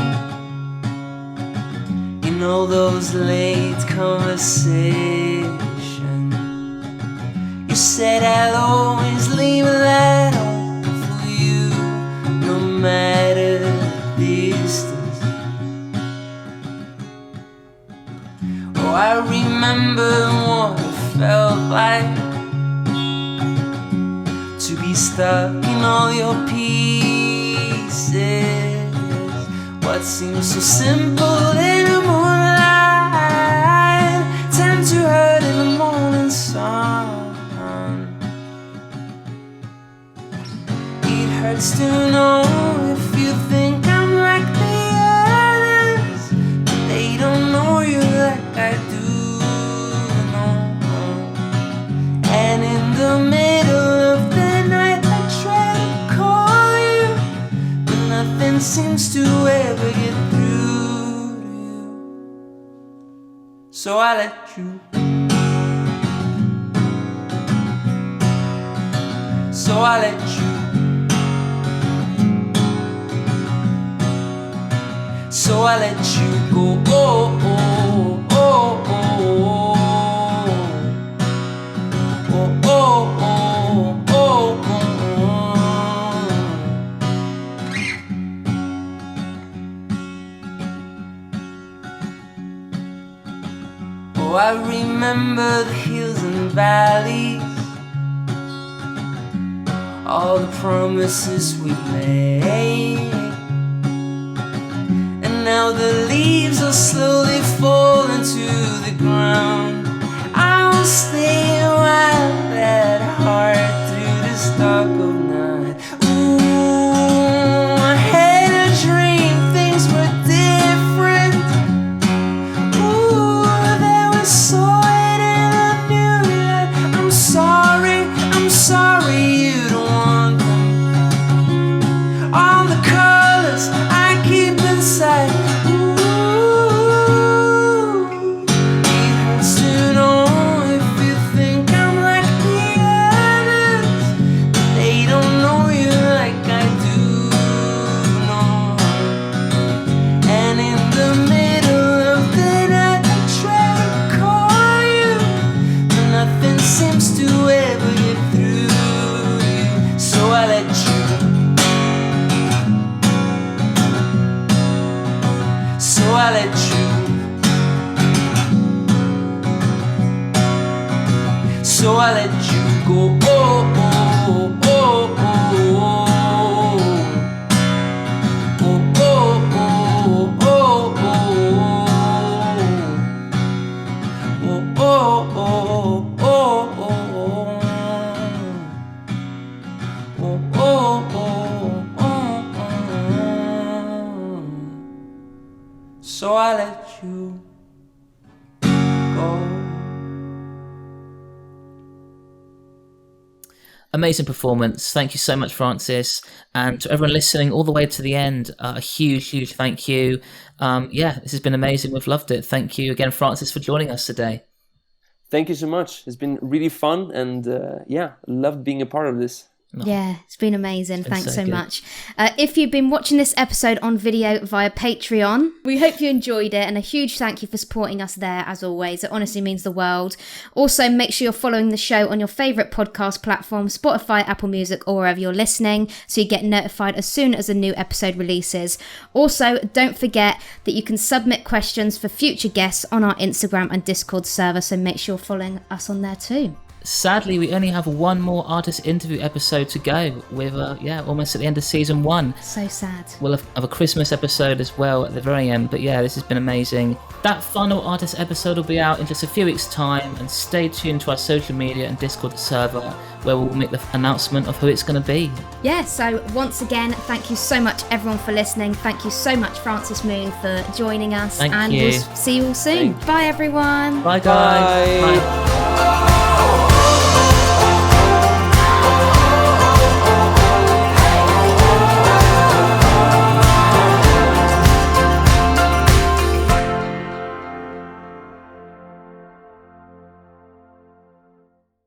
Those late conversations. You said I'll always leave that open for you, no matter the distance. Oh, I remember what it felt like to be stuck in all your pieces. What seems so simple in the moonlight tend to hurt in the morning sun. It hurts to know if you think I'm like the others, but they don't know you like I do. No. And in the middle of the night I try to call you, but nothing seems to ever get through to you. So I let you. So I let you. So I let you go. Oh, oh, oh, oh, oh, oh, oh, oh, oh, oh. Oh, I remember the hills and valleys, all the promises we made. And now the leaves are slowly falling to the ground. I will stay a while, that heart through this dark of night. Ooh, I had a dream, things were different. Ooh, there was soil and I knew that. I'm sorry you don't want them. All the colors I keep inside. Ooh, it hurts to know if you think I'm like the others, but they don't know you like I do. No. And in the middle of the night I try to call you, but nothing seems to ever get through you. So I let you. So I let you. So I let you go. Oh, oh, oh, oh, oh, oh, oh, oh, oh, oh, oh, oh, so I let you go. amazing performance. Thank you so much, Francis. And to everyone listening all the way to the end, a huge thank you. This has been amazing. We've loved it. Thank you again, Francis, for joining us today. Thank you so much. It's been really fun, and loved being a part of this. Yeah, it's been amazing. Thanks so good. much. If you've been watching this episode on video via Patreon, we hope you enjoyed it, and a huge thank you for supporting us there as always. It honestly means the world. Also, make sure you're following the show on your favourite podcast platform, Spotify, Apple Music, or wherever you're listening, so you get notified as soon as a new episode releases. Also, don't forget that you can submit questions for future guests on our Instagram and Discord server, so make sure you're following us on there too. Sadly, we only have one more artist interview episode to go. We're almost at the end of season 1. So sad. We'll have a Christmas episode as well at the very end. But yeah, this has been amazing. That final artist episode will be out in just a few weeks' time. And stay tuned to our social media and Discord server, where we'll make the announcement of who it's going to be. Yeah, so once again, thank you so much everyone for listening. Thank you so much, Francis Moon, for joining us. Thank and you. we'll see you all soon. Bye everyone. Bye guys. Bye. Bye.